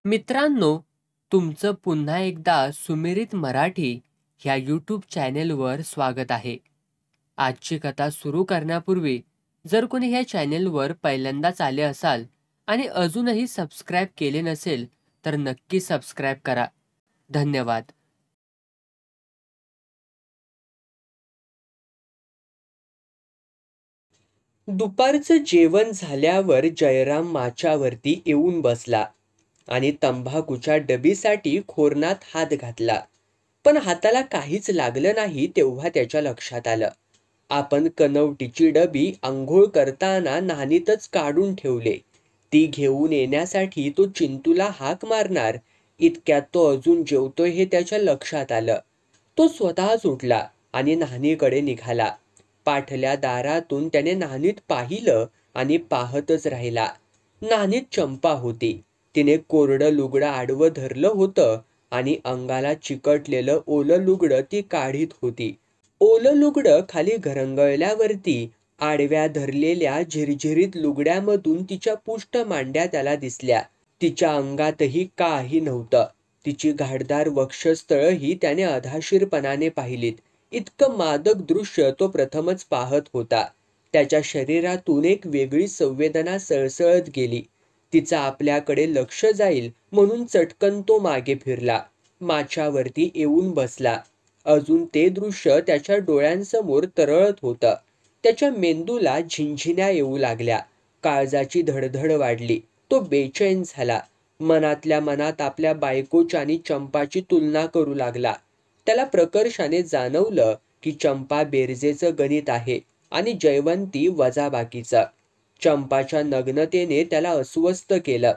मित्रांनो, तुमचं पुन्हा एकदा सुमिरित मराठी ह्या यूट्यूब चॅनेलवर स्वागत आहे. आजची कथा सुरू करण्यापूर्वी जर कोणी ह्या चॅनेलवर पहिल्यांदाच आले असाल आणि अजूनही सबस्क्राईब केले नसेल तर नक्की सबस्क्राईब करा. धन्यवाद. दुपारचं जेवण झाल्यावर जयराम माच्यावरती येऊन बसला आणि तंबाखूच्या डबीसाठी खोरणात हात घातला. पण हाताला काहीच लागलं नाही तेव्हा त्याच्या लक्षात आलं. आपण कनवटीची डबी अंघोळ करताना नानीतच काढून ठेवले. ती घेऊन येण्यासाठी तो चिंटूला हाक मारणार इतक्यात तो अजून जेवतोय हे त्याच्या लक्षात आलं. तो स्वतःच उठला आणि नानीकडे निघाला. पाठल्या दारातून त्याने नानीत पाहिलं आणि पाहतच राहिला. नानीत चंपा होती. तिने कोरडं लुगडं आडवं धरलं होतं आणि अंगाला चिकटलेलं ओलं लुगडं ती काढीत होती. ओलं लुगडं खाली घरंगळल्यावरती आडव्या धरलेल्या झिरझिरीत लुगड्यामधून तिच्या पुष्ट मांड्या त्याला दिसल्या. तिच्या अंगातही काही नव्हतं. तिची घाटदार वक्षस्थळही त्याने अधाशीरपणाने पाहिलीत. इतकं मादक दृश्य तो प्रथमच पाहत होता. त्याच्या शरीरातून एक वेगळी संवेदना सळसळत गेली. तिचा आपल्याकडे लक्ष जाईल म्हणून चटकन तो मागे फिरला. माच्यावरती येऊन बसला. अजून ते दृश्य त्याच्या डोळ्यांसमोर तरळत होतं. त्याच्या मेंदूला झिंझिण्या येऊ लागल्या. काळजाची धडधड वाढली. तो बेचैन झाला. मनातल्या मनात आपल्या बायकोची आणि चंपाची तुलना करू लागला. त्याला प्रकर्षाने जाणवलं की चंपा बेरजेचं गणित आहे आणि जयवंती वजाबाकीचं. चंपाच्या नग्नतेने त्याला अस्वस्थ केलं.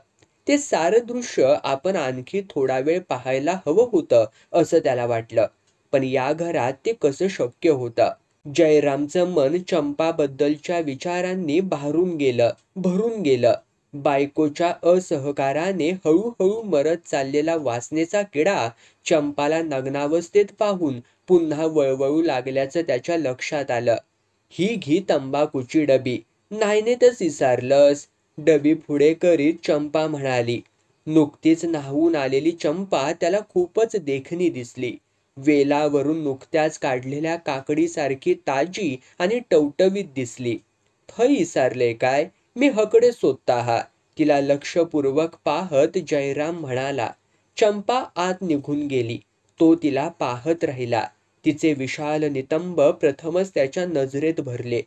ते सारं दृश्य आपण आणखी थोडा वेळ पाहायला हवं होतं असं त्याला वाटलं. पण या घरात ते कसं शक्य होतं? जयरामचं मन चंपाबद्दलच्या विचारांनी भरून गेलं. बायकोच्या असहकाराने हळूहळू मरत चाललेला वासनेचा किडा चंपाला नग्नावस्थेत पाहून पुन्हा वळवळू लागल्याचं त्याच्या लक्षात आलं. ही घी तंबाखूची डबी. नाहीनेतच विसरलंस. डबी पुढे करीत चंपा म्हणाली. नुकतीच न्हावून आलेली चंपा त्याला खूपच देखणी दिसली. वेलावरून नुकत्याच काढलेल्या काकडीसारखी ताजी आणि टवटवीत दिसली. थै विसरले काय? मी हकडे शोधता हा. तिला लक्षपूर्वक पाहत जयराम म्हणाला. चंपा आत निघून गेली. तो तिला पाहत राहिला. तिचे विशाल नितंब प्रथमच त्याच्या नजरेत भरले.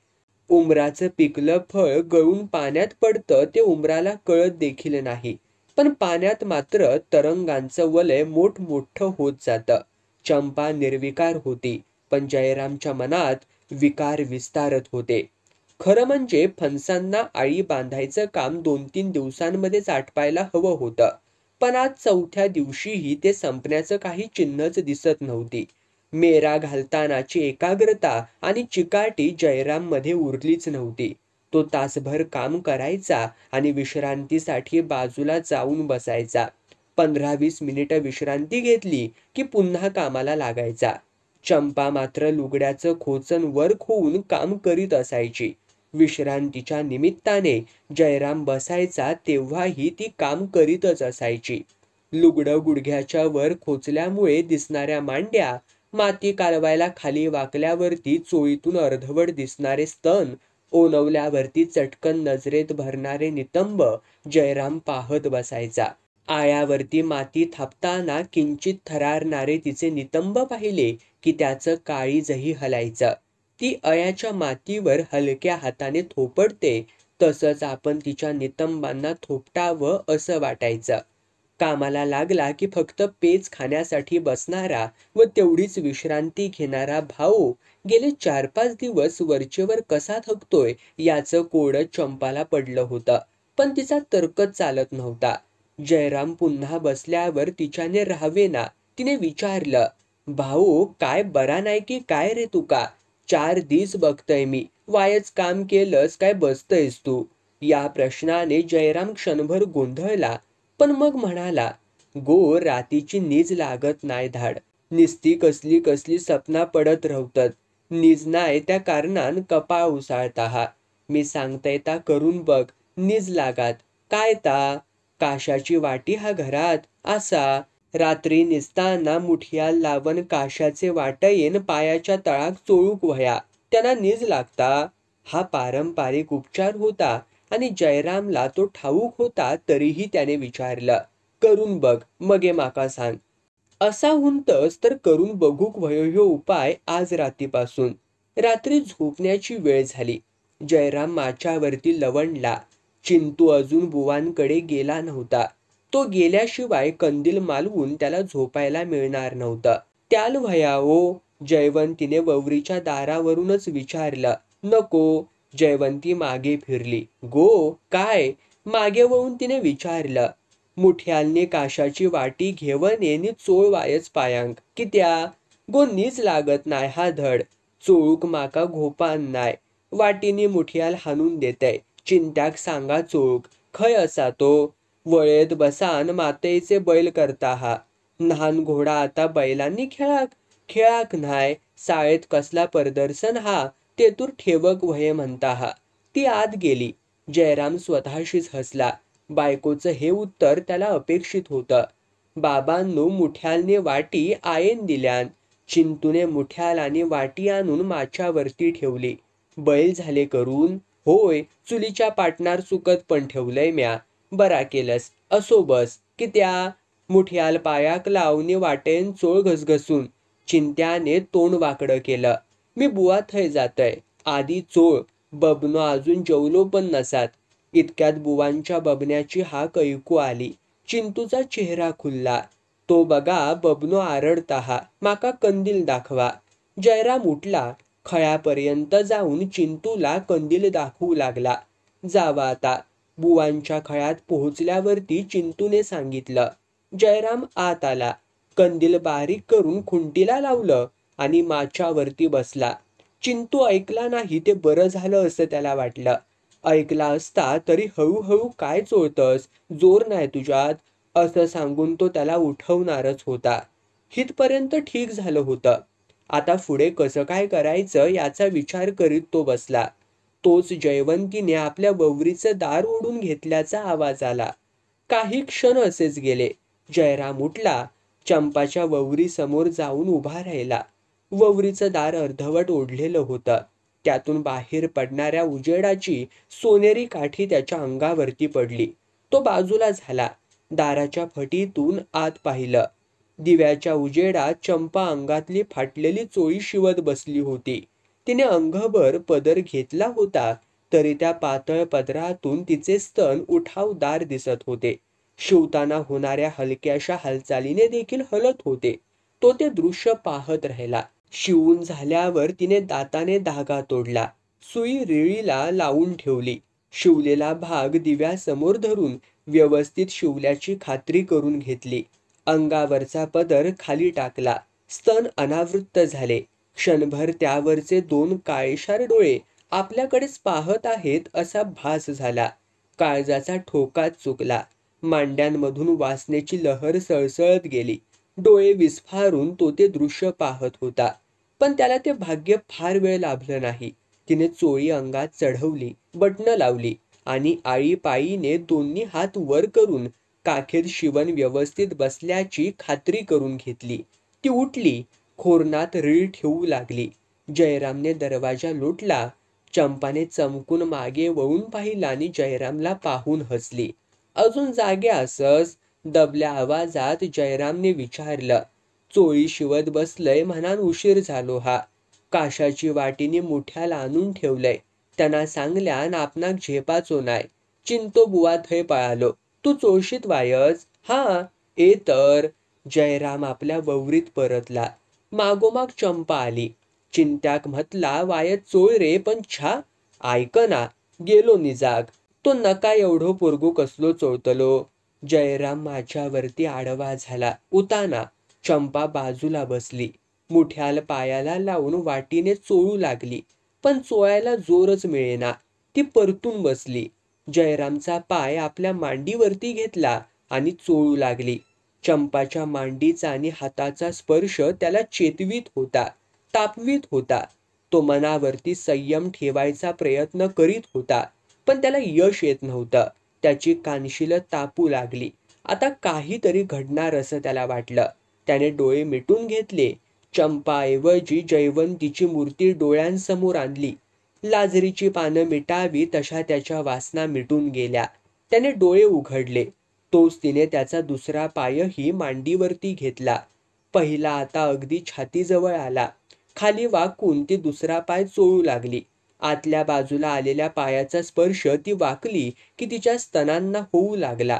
उमराचं पिकलं फळ गळून पाण्यात पडतं ते उमराला कळत देखील नाही. पण पाण्यात मात्र तरंगांचं वलय मोठमोठं होत जातं. चंपा निर्विकार होती, पण जयरामच्या मनात विकार विस्तारत होते. खरं म्हणजे फणसांना आळी बांधायचं काम 2-3 दिवसांमध्येच आटपायला हवं होतं. पण आज 4थ्या दिवशीही ते संपण्याचं काही चिन्हच दिसत नव्हती. मेरा घालतानाची एकाग्रता आणि चिकाटी जयराममध्ये उरलीच नव्हती. तो तासभर काम करायचा आणि विश्रांतीसाठी बाजूला जाऊन बसायचा. 15-20 मिनिटं विश्रांती घेतली की पुन्हा कामाला लागायचा. चंपा मात्र लुगड्याचं खोचन वर खोवून काम करीत असायची. विश्रांतीच्या निमित्ताने जयराम बसायचा तेव्हाही ती काम करीतच असायची. लुगडं गुडघ्याच्या वर खोचल्यामुळे दिसणाऱ्या मांड्या, माती कालवायला खाली वाकल्यावरती चोळीतून अर्धवट दिसणारे स्तन, ओनवल्यावरती चटकन नजरेत भरणारे नितंब जयराम पाहत बसायचा. आळ्यावरती माती थापताना किंचित थरारणारे तिचे नितंब पाहिले की त्याचं काळीजही हलायचं. ती अळ्याच्या मातीवर हलक्या हाताने थोपडते तसंच आपण तिच्या नितंबांना थोपटावं असं वाटायचं. कामाला लागला की फक्त पेच खाण्यासाठी बसणारा व तेवढीच विश्रांती घेणारा भाऊ गेले 4-5 दिवस वरचेवर कसा थकतोय याचं कोडं चंपाला पडलं होतं. पण तिचा तर्कच चालत नव्हता. जयराम पुन्हा बसल्यावर तिच्याने राहावेना. तिने विचारलं, भाऊ काय बरा नाही की काय रे तुका? 4 दिवस बघतय मी. वायच काम केलंस काय बसतयस तू? या प्रश्नाने जयराम क्षणभर गोंधळला. पण मग म्हणाला, गो रातीची नीज लागत नाही धाड. निस्ती कसली कसली सपना पडत राहतात. नीज नाही त्या कारणान कपाळ उसाळता हा. मी सांगतय ता करून बघ. नीज लागात. काय ता? काशाची वाटी हा घरात असा. रात्री निसताना मुठियाल लावण काशाचे वाटयेन पायाच्या तळाक चोळूक वया. त्यांना नीज लागता. हा पारंपरिक उपचार होता आणि जयरामला तो ठाऊक होता, तरीही त्याने विचारलं, करून बघ मगे माका सांग. असा हुंतस तर करून बघूक वयो ह्यो उपाय आज रात्रीपासून. रात्री झोपण्याची वेळ झाली. जयराम माच्यावरती लवंडला. चिंतू अजून बुवांकडे गेला नव्हता. तो गेल्याशिवाय कंदील मालवून त्याला झोपायला मिळणार नव्हतं. त्याल भया ओ, जयवंतीने ववरीच्या दारावरूनच विचारलं. नको. जयवंती मागे फिरली. गो काय? मागे वळून तिने विचारलं. मुठ्यालने काशाची वाटी घेवन येनी चोळ वायच पायांक. कित्या? गो नीच लागत नाय हा धड. चोळूक माका घोपान नाय. वाटीनी मुठ्याल हाणून देतय. चिंत्याक सांगा चोळूक. खय असा तो? वळेत बसान मातेचे बैल करता हा. लहान घोडा आता बैलांनी खेळाक न्हाय. शाळेत कसला प्रदर्शन हा, तेतूर ठेवक वये म्हणता हा. ती आत गेली. जयराम स्वतःशीच हसला. बायकोचं हे उत्तर त्याला अपेक्षित होतं. बाबांनो, मुठ्यालने वाटी आयेन दिल्यान. चिंतूने मुठ्याल आणि वाटी आणून माच्यावरती ठेवली. बैल झाले करून? होय, चुलीच्या पाटणार सुकत पण ठेवलंय म्या. बरा केलंस. असो बस. कित्या? मुठ्याल पायाक लावणी वाटेन चोळ घसघसून. चिंत्याने तोंड वाकडं केलं. मी बुवा थय जातय. आधी चोळ. बबनो अजून जेवलो पण नसात. इतक्यात बुवांच्या बबण्याची हाक ऐकू आली. चिंतूचा चेहरा खुलला. तो बघा, बबनो आरडता हा. माका कंदील दाखवा. जयराम उठला. खळ्यापर्यंत जाऊन चिंतूला कंदील दाखवू लागला. जावा आता. बुवांच्या खळ्यात पोहोचल्यावरती चिंतूने सांगितलं. जयराम आत आला. कंदील बारीक करून खुंटीला लावलं आणि माच्यावरती बसला. चिंतू ऐकला नाही ते बरं झालं असं त्याला वाटलं. ऐकला असता तरी हळूहळू काय चोळतस, जोर नाही तुझ्यात, असं सांगून तो त्याला उठवणारच होता. हितपर्यंत ठीक झालं होतं. आता पुढे कसं काय करायचं याचा विचार करीत तो बसला. तोच जयवंतीने आपल्या ववरीचं दार ओढून घेतल्याचा आवाज आला. काही क्षण असेच गेले. जयराम उठला. चंपाच्या ववरी समोर जाऊन उभा राहिला. ववरीचं दार अर्धवट ओढलेलं होतं. त्यातून बाहेर पडणाऱ्या उजेडाची सोनेरी काठी त्याच्या अंगावरती पडली. तो बाजूला झाला. दाराच्या फटीतून आत पाहिलं. दिव्याच्या उजेडात चंपा अंगातली फाटलेली चोळी शिवत बसली होती. तिने अंगभर पदर घेतला होता, तरी त्या पातळ पदरातून तिचे स्तन उठावदार दिसत होते. शिवताना होणाऱ्या हलक्याशा हालचालीने देखील हलत होते. तो ते दृश्य पाहत राहिला. शिवून झाल्यावर तिने दाताने धागा तोडला. सुई रिळीला लावून ठेवली. शिवलेला भाग दिव्यासमोर धरून व्यवस्थित शिवल्याची खात्री करून घेतली. अंगावरचा पदर खाली टाकला. स्तन अनावृत्त झाले. क्षणभर त्यावरचे 2 काळेशार डोळे आपल्याकडेच पाहत आहेत असा भास झाला. काळजाचा ठोकाच चुकला. मांड्यांमधून वासनेची लहर सळसळत गेली. डोळे विस्फारून तो ते दृश्य पाहत होता. पण त्याला ते भाग्य फार वेळ लाभलं नाही. तिने चोळी अंगात चढवली, बटणं लावली आणि आळीपाळीने दोन्ही हात वर करून काखेत शिवण व्यवस्थित बसल्याची खात्री करून घेतली. ती उठली. खोरणात रीळ ठेवू लागली. जयरामने दरवाजा लोटला. चंपाने चमकून मागे वळून पाहिला आणि जयरामला पाहून हसली. अजून जागे असस? दबल्या आवाजात जयरामने विचारलं. चोळी शिवत बसलय म्हणान उशीर झालो हा. काशाची वाटीने मुठ्याला आणून ठेवलंय. त्यांना सांगल्यान आपणाक झेपाचो नाय. चिंतो बुवा थय पळालो. तू चोळशीत वायच? हा, ए तर. जयराम आपल्या ववरीत परतला. मागोमाग चंपा आली. चिंत्याक म्हटला, वायच चोळ रे, पण छा ऐक ना. गेलो निजाग. तो नका एवढो पोरगू कसलो चोळतलो. जयराम माझ्यावरती आडवा झाला. उताना. चंपा बाजूला बसली. मुठ्याल पायाला लावून वाटीने चोळू लागली. पण चोळायला जोरच मिळेना. ती परतून बसली. जयरामचा पाय आपल्या मांडीवरती घेतला आणि चोळू लागली. चंपाच्या मांडीचा आणि हाताचा स्पर्श त्याला चेतवीत होता, तापवीत होता. तो मनावरती संयम ठेवायचा प्रयत्न करीत होता, पण त्याला यश येत नव्हतं. त्याची कानशिल तापू लागली. आता काहीतरी घडणार असं त्याला वाटलं. त्याने डोळे मिटून घेतले. चंपाऐवजी जयवंतीची मूर्ती डोळ्यांसमोर आणली. लाजरीची पानं मिटावी तशा त्याच्या वासना मिटून गेल्या. त्याने डोळे उघडले. तोच तिने त्याचा दुसरा पायही मांडीवरती घेतला. पहिला आता अगदी छातीजवळ आला. खाली वाकून ती दुसरा पाय चोळू लागली. आतल्या बाजूला आलेल्या पायाचा स्पर्श ती वाकली की तिच्या स्तनांना होऊ लागला.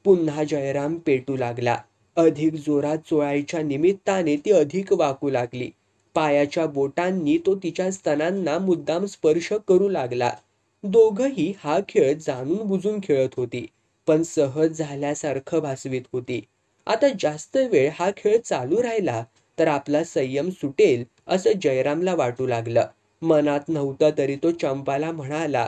पुन्हा जयराम पेटू लागला. अधिक जोरात चोळायच्या निमित्ताने ती अधिक वाकू लागली. पायाच्या बोटांनी तो तिच्या स्तनांना मुद्दाम स्पर्श करू लागला. दोघंही हा खेळ जाणून बुजून खेळत होती, पण सहज झाल्यासारखं भासवीत होती. आता जास्त वेळ हा खेळ चालू राहिला तर आपला संयम सुटेल असं जयरामला वाटू लागलं. मनात नव्हतं तरी तो चंपाला म्हणाला,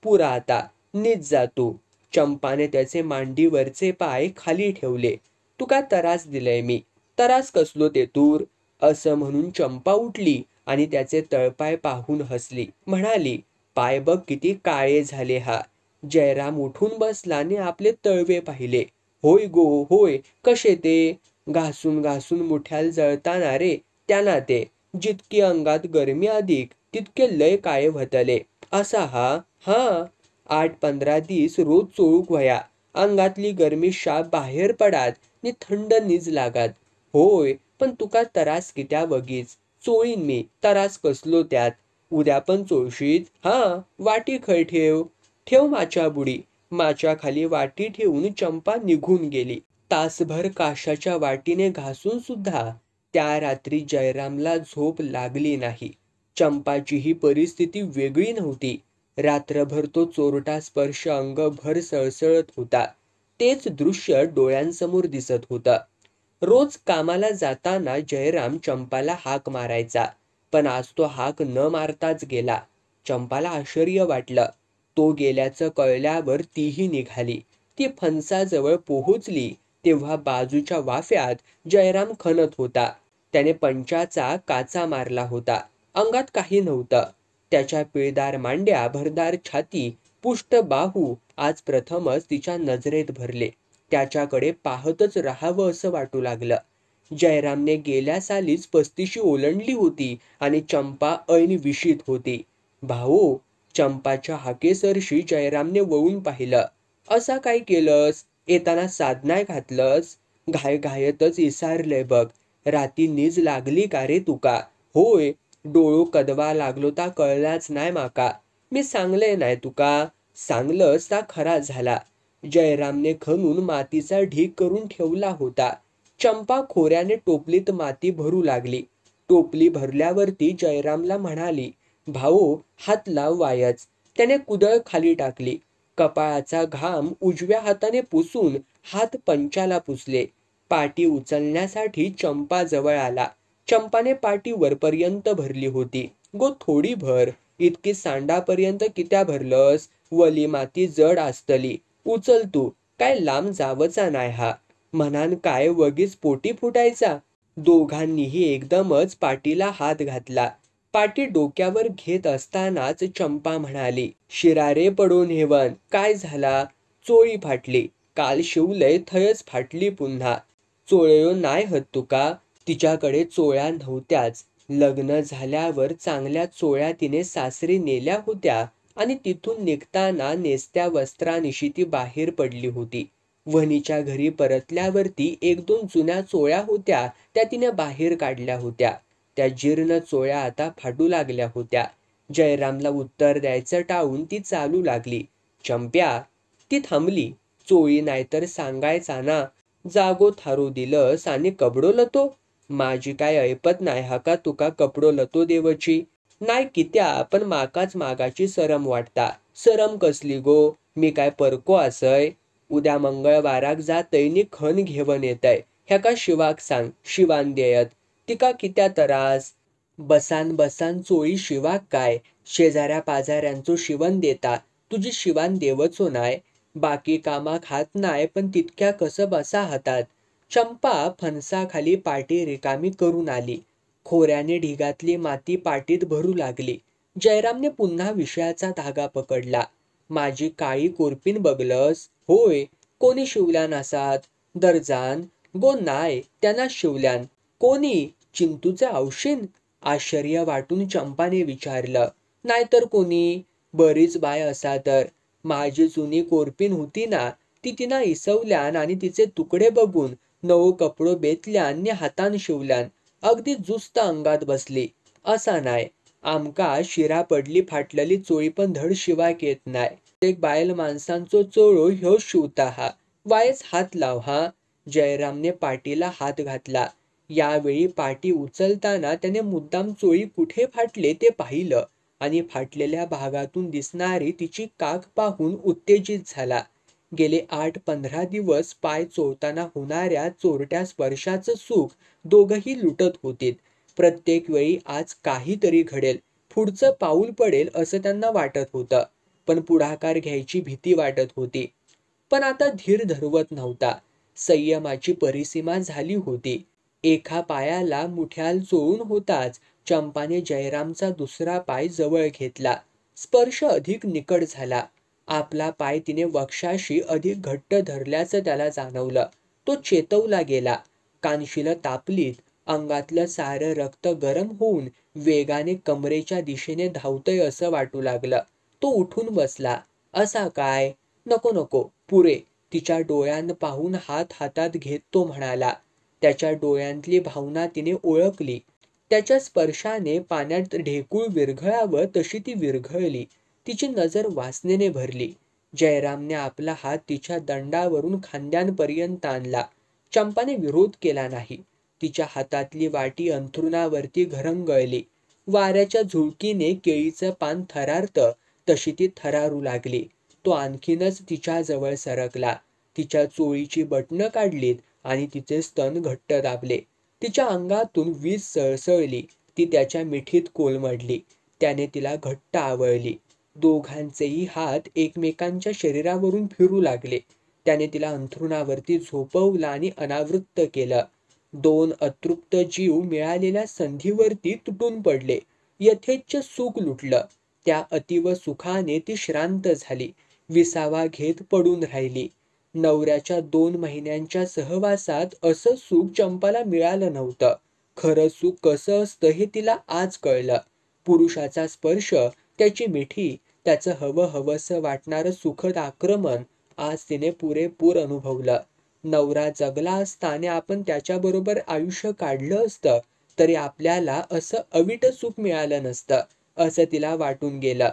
पुरा आता, नीट जा तू. चंपाने त्याचे मांडीवरचे पाय खाली ठेवले. तू का त्रास दिलंय मी? त्रास कसलो ते तूर? असं म्हणून चंपा उठली आणि त्याचे तळपाय पाहून हसली. म्हणाली, पाय बघ किती काळे झाले हा. जयराम उठून बसला आणि आपले तळवे पाहिले. होय गो होय, कसे ते? घासून घासून मुठ्याल जळताना रे, त्यांना ते. जितकी अंगात गरमी अधिक तितके लय काळे व्हतले. असा हा? हा. 8-15 दिस रोज चोळूक व्हया. अंगातली गरमी शाप बाहेर पडात नि थंड नीज लागात. होय, पण तुका त्रास कित्या वगीच? चोळीन मी, त्रास कसलो त्यात? उद्या पण चोळशीत? हा, वाटी खय ठेव? ठेव माच्या बुडी. माच्या खाली वाटी ठेवून चंपा निघून गेली. तासभर काशाच्या वाटीने घासून सुद्धा त्या रात्री जयरामला झोप लागली नाही. चंपाची ही परिस्थिती वेगळी नव्हती. रात्रभर तो चोरटा स्पर्श अंगभर सळसळत होता. तेच दृश्य डोळ्यांसमोर दिसत होतं. रोज कामाला जाताना जयराम चंपाला हाक मारायचा, पण आज तो हाक न मारताच गेला. चंपाला आश्चर्य वाटलं. तो गेल्याचं कळल्यावर तीही निघाली. ती फणसाजवळ पोहोचली तेव्हा बाजूच्या वाफ्यात जयराम खणत होता. त्याने पंचाचा काचा मारला होता. अंगात काही नव्हतं. त्याच्या पिळदार मांड्या, भरदार छाती, पुष्ट बाहू आज प्रथमच तिच्या नजरेत भरले. त्याच्याकडे पाहतच राहावं असं वाटू लागलं. जयरामने गेल्या सालीच 35 ओलांडली होती आणि चंपा ऐन विशीत होती. भाऊ, चंपाच्या हाकेसरशी जयरामने वळून पाहिलं. असा काय केलंस? येताना साधनाय घातलंस? घायघायतच इसारलंय बघ. राती नीज लागली का रे तुका? होय, डोळो कदवा लागलो ता कळलाच नाही माका. मी सांगले नाही तुका? सांगलंस ता खरा झाला. जयरामने खणून मातीचा ढीग करून ठेवला होता. चंपा खोऱ्याने टोपलीत माती भरू लागली. टोपली भरल्यावरती जयरामला म्हणाली, भाऊ, हात लाव वायच. त्याने कुदळ खाली टाकली. कपाळाचा घाम उजव्या हाताने पुसून हात पंचाला पुसले. पाटी उचलण्यासाठी चंपा जवळ आला. चंपाने पाटी वरपर्यंत भरली होती. गो थोडी भर. इतकी सांडापर्यंत कित्या भरलंस? वली माती जड असतली. उचल तू. काय लांब जावचा नाही हा. म्हणान काय वगीच पोटी फुटायचा? दोघांनीही एकदमच पाटीला हात घातला. पाटी डोक्यावर घेत असतानाच चंपा म्हणाली, शिरारे पडून हेवन. काय झाला? चोळी फाटली. काल शिवलय थयच फाटली पुन्हा. चोळयो नाही हत तुका? तिच्याकडे चोळ्या नव्हत्याच. लग्न झाल्यावर चांगल्या चोळ्या तिने सासरी नेल्या होत्या आणि तिथून निघताना नेसत्या वस्त्रानिशी ती बाहेर पडली होती. वहिनीच्या घरी परतल्यावरती 1-2 जुन्या चोळ्या होत्या त्या तिने बाहेर काढल्या होत्या. त्या जीर्ण चोळ्या आता फाटू लागल्या होत्या. जयरामला उत्तर द्यायचं टाळून ती चालू लागली. चंप्या. ती थांबली. चोळी नाहीतर सांगायचा ना. जागो थारू दिलंस आणि कपडो लतो? माझी काय ऐपत नाही हा का तुका कपडो लतो देवची? नाही कित्या, पण माकाच मागाची सरम वाटता. सरम कसली गो? मी काय परको असय? उद्या मंगळवाराक जातय नि खण घेवन येतय. ह्या का शिवाक सांग, शिवान देयत. तिका कित्या त्रास? बसान बसान चोळी शिवाक काय? शेजाऱ्या पाजाऱ्यांचो शिवण देता. तुझी शिवान देवचो नाय. बाकी कामाक हात नाय, पण तितक्या कसं बसा हातात. चंपा फणसाखाली पाटी रिकामी करून आली. खोऱ्याने ढिगातली माती पाटीत भरू लागली. जयरामने पुन्हा विषयाचा धागा पकडला. माझी काळी कोरपीन बघलस? होय, कोणी शिवल्यान आसात? दर्जान. गो नाय, त्यांना शिवल्यान. कोणी? चिंतूचे औशीण? आश्चर्य वाटून चंपाने विचारलं. नाहीतर कोणी? बरीच बाय असा तर. माझी जुनी कोरपीन होती ना, ती तिनं इसवल्यान आणि तिचे तुकडे बघून नवो कपडो बेतल्यान आणि हातान शिवल्यान. अगदी जुस्त अंगात बसली. असा नाय. आमका शिरा पडली फाटलेली चोळी पण धड शिवाक येत नाय. एक बायल माणसांचो चोळो ह्यो शिवता हा. वायच हात लाव हा. जयरामने पाठीला हात घातला. यावेळी पाठी उचलताना त्याने मुद्दाम चोळी कुठे फाटले ते पाहिलं आणि फाटलेल्या भागातून दिसणारी तिची काख पाहून उत्तेजित झाला. गेले 8-15 दिवस पाय चोळताना होणाऱ्या चोरट्या स्पर्शाचं सुख दोघंही लुटत होतीत. प्रत्येक वेळी आज काहीतरी घडेल, पुढचं पाऊल पडेल असं त्यांना वाटत होतं. पण पुढाकार घ्यायची भीती वाटत होती. पण आता धीर धरवत नव्हता. संयमाची परिसीमा झाली होती. एका पायाला मुठ्याल चोळून होताच चंपाने जयरामचा दुसरा पाय जवळ घेतला. स्पर्श अधिक निकट झाला. आपला पाय तिने वक्षाशी अधिक घट्ट धरल्याचं त्याला जाणवलं. तो चेतवला गेला. कानशिलं तापलीत. अंगातलं सारं रक्त गरम होऊन वेगाने कमरेच्या दिशेने धावतंय असं वाटू लागलं. तो उठून बसला. असा काय? नको नको, पुरे. तिच्या डोळ्यांत पाहून हात हातात घेत तो म्हणाला. त्याच्या डोळ्यांतली भावना तिने ओळखली. त्याच्या स्पर्शाने पाण्यात ढेकूळ विरघळावं तशी ती विरघळली. तिची नजर वासनेने भरली. जयरामने आपला हात तिच्या दंडावरून खांद्यांपर्यंत आणला. चंपाने विरोध केला नाही. तिच्या हातातली वाटी अंथरुणावरती घरंगळली. वाऱ्याच्या झुळकीने केळीचं पान थरारतं तशी ती थरारू लागली. तो आणखीनच तिच्या जवळ सरकला. तिच्या चोळीची बटणं काढलीत आणि तिचे स्तन घट्ट दाबले. तिच्या अंगातून वीज सळसळली. ती त्याच्या मिठीत कोलमडली. त्याने तिला घट्ट आवळली. दोघांचेही हात एकमेकांच्या शरीरावरून फिरू लागले. त्याने तिला अंथरुणावरती झोपवलं आणि अनावृत्त केलं. 2 अतृप्त जीव मिळालेल्या संधीवरती तुटून पडले. यथेच्छ सुख लुटलं. त्या अतीव सुखाने ती श्रांत झाली. विसावा घेत पडून राहिली. नवऱ्याच्या 2 महिन्यांच्या सहवासात असं सुख चंपाला मिळालं नव्हतं. खरं सुख कसं असतं हे तिला आज कळलं. पुरुषाचा स्पर्श, त्याची मिठी, त्याचं हवं हवंसं वाटणारं सुखद आक्रमण आज तिने पुरेपूर अनुभवलं. नवरा जगला असता आणि आपण त्याच्याबरोबर आयुष्य काढलं असतं तरी आपल्याला असं अवीट सुख मिळालं नसतं असं तिला वाटून गेलं.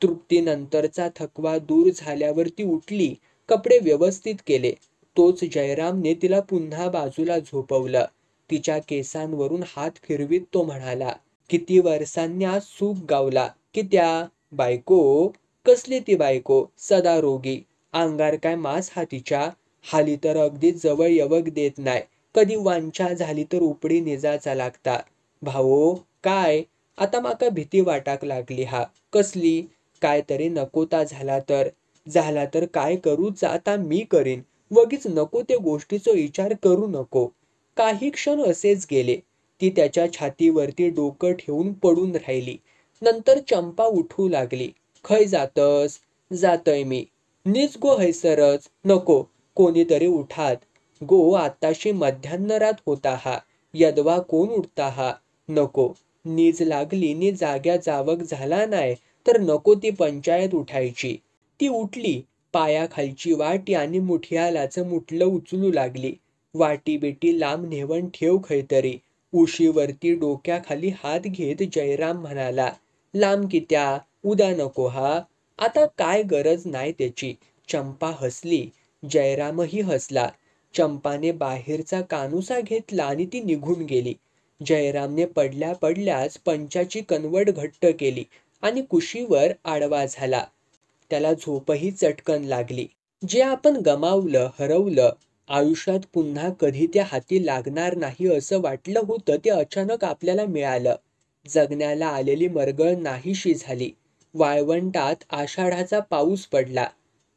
तृप्तीनंतरचा थकवा दूर झाल्यावर ती उठली. कपडे व्यवस्थित केले. तोच जयरामने तिला पुन्हा बाजूला झोपवलं. तिच्या केसांवरून हात फिरवीत तो म्हणाला. किती वर्षांनी आज सुख गावला. कित्या? बायको? कसली ती बायको? सदा रोगी. अंगार काय मांस हा तिच्या? हाली तर अगदी जवळ येवक देत नाय. कधी वांछा झाली तर उपडी निजाचा लागता. भावो, काय? आता माका भीती वाटाक लागली हा. कसली? काय तरी नकोता झाला तर? झाला तर काय करूच आता मी करीन. वगीच नको ते गोष्टीचा विचार करू नको. काही क्षण असेच गेले. ती त्याच्या छातीवरती डोकं ठेवून पडून राहिली. नंतर चंपा उठू लागली. खय जातस? जातय मी. नीच गो हैसरच. नको, कोणीतरी उठात. गो आताशी मध्यान्हरात होता हा. यदवा कोण उठता हा? नको. नीज लागली नि जाग्या जावक झाला नाय तर नको ती पंचायत उठायची. ती उठली. पायाखालची वाटी आणि मुठ्यालाचं मुठलं उचलू लागली. वाटी बेटी लांब नेवण ठेव खैतरी. उशीवरती डोक्याखाली हात घेत जयराम म्हणाला. लांब कित्या? उद्या नको हा. आता काय गरज नाही त्याची. चंपा हसली. जयरामही हसला. चंपाने बाहेरचा कानुसा घेतला आणि ती निघून गेली. जयरामने पडल्या पडल्याच पंचाची कनवट घट्ट केली आणि कुशीवर आडवा झाला. त्याला झोपही चटकन लागली. जे आपण गमावलं, हरवलं, आयुष्यात पुन्हा कधी त्या हाती लागणार नाही असं वाटलं होतं ते अचानक आपल्याला मिळालं. जगण्याला आलेली मरगळ नाहीशी झाली. वाळवंटात आषाढाचा पाऊस पडला.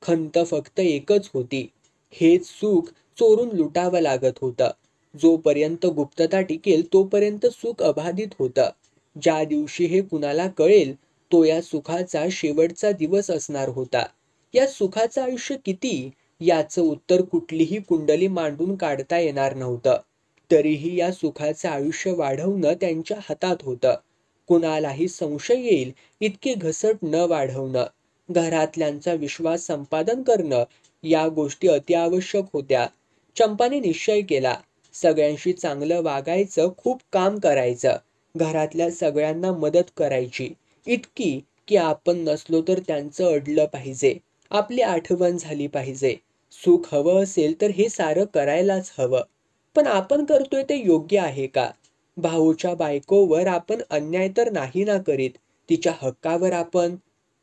खंत फक्त एकच होती. हेच सुख चोरून लुटावं लागत होतं. जोपर्यंत गुप्तता टिकेल तोपर्यंत सुख अबाधित होतं. ज्या दिवशी हे कुणाला कळेल तो या सुखाचा शेवटचा दिवस असणार होता. या सुखाचं आयुष्य किती? याचं उत्तर कुठलीही कुंडली मांडून काढता येणार नव्हतं. तरीही या सुखाचं आयुष्य वाढवणं त्यांच्या हातात होतं. कुणालाही संशय येईल इतकी घसट न वाढवणं, घरातल्यांचा विश्वास संपादन करणं, या गोष्टी अतिआवश्यक होत्या. चंपाने निश्चय केला, सगळ्यांशी चांगलं वागायचं, खूप काम करायचं, घरातल्या सगळ्यांना मदत करायची, इतकी की आपण नसलो तर त्यांचं अडलं पाहिजे, आपली आठवण झाली पाहिजे. सुख हवं असेल तर हे सारं करायलाच हवं. पण आपण करतोय ते योग्य आहे का? भाऊच्या बायकोवर आपण अन्याय तर नाही ना करीत, तिच्या हक्कावर आपण?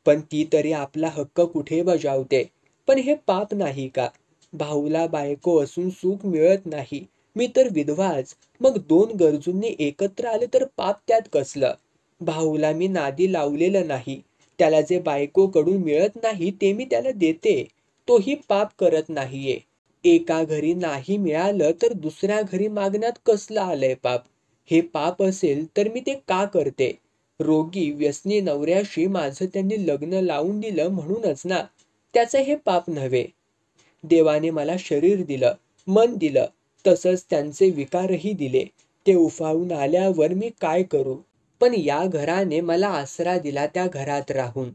पण ती तरी आपला हक्क कुठे बजावते? पण हे पाप नाही का? भाऊला बायको असून सुख मिळत नाही, मी तर विधवाच, मग दोन गरजूंनी एकत्र आले तर पाप त्यात कसलं? भाऊला मी नादी लावलेलं नाही, त्याला जे बायकोकडून मिळत नाही ते मी त्याला देते, तोही पाप करत नाहीये. एका घरी नाही मिळालं तर दुसऱ्या घरी मागण्यात कसलं आलंय पाप? हे पाप असेल तर मी ते का करते? रोगी व्यसनी नवऱ्याशी माझं त्यांनी लग्न लावून दिलं म्हणूनच ना, त्याचं हे पाप नव्हे. देवाने मला शरीर दिलं, मन दिलं, तसंच त्यांचे विकारही दिले. ते उफाळून आल्यावर मी काय करू? पण या घराने मला आसरा दिला त्या घरात राहून.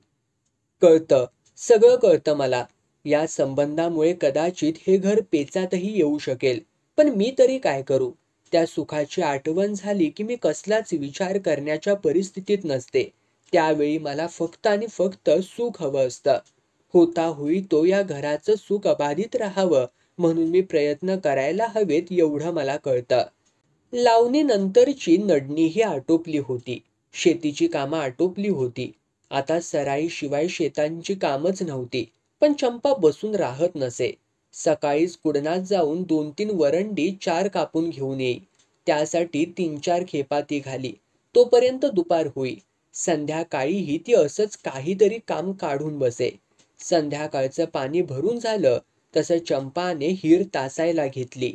कळतं, सगळं कळतं मला. या संबंधामुळे कदाचित हे घर पेचातही येऊ शकेल. पण मी तरी काय करू? त्या सुखाची आठवण झाली की मी कसलाच विचार करण्याच्या परिस्थितीत नसते. त्यावेळी मला फक्त आणि फक्त सुख हवं असतं. होता होई तो या घराचं सुख अबाधित राहावं म्हणून मी प्रयत्न करायला हवेत एवढं मला कळतं. लावणीनंतरची नडणीही आटोपली होती. शेतीची कामं आटोपली होती. आता सराईशिवाय शेतांची कामच नव्हती. पण चंपा बसून राहत नसे. सकाळीच कुडणात जाऊन 2-3 वरंडी 4 कापून घेऊन येई. त्यासाठी 3-4 खेपा ती घाली. तोपर्यंत दुपार होई. संध्याकाळीही ती असंच काहीतरी काम काढून बसे. संध्याकाळचं पाणी भरून झालं तसं चंपाने हिर तासायला घेतली.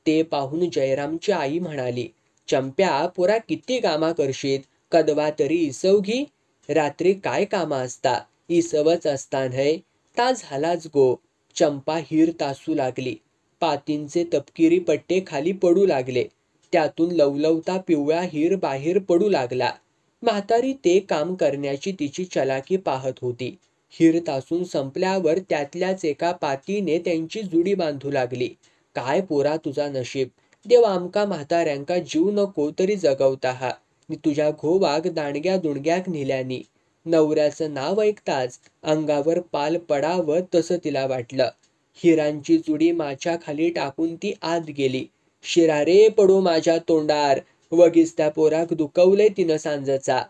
ते पाहून जयरामची आई म्हणाली, चंप्या, पोरा किती कामा करशीत, कदवा तरी इसव घी. रात्री काय कामा असता, इसवच असता न्हय. ता झालाच गो. चंपा हिर तासू लागली. पातींचे तपकिरी पट्टे खाली पडू लागले. त्यातून लवलवता पिवळा हिर बाहेर पडू लागला. म्हातारी ते काम करण्याची तिची चलाकी पाहत होती. हिर तासून संपल्यावर त्यातल्याच एका पातीने त्यांची जुडी बांधू लागली. काय पोरा तुझा नशीब, देव आमका म्हाताऱ्यांका जीव नको तरी जगवता हा, नि तुझ्या घोवाक दांडग्या दुंडग्याक नेल्यानी. नवऱ्याचं नाव ऐकताच अंगावर पाल पडावं तसं तिला वाटलं. हिरांची जुडी माच्या खाली टाकून ती आत गेली. शिरा रे पडो माझ्या तोंडार, वगीच त्या पोराक दुखवलंय तिनं सांजचा.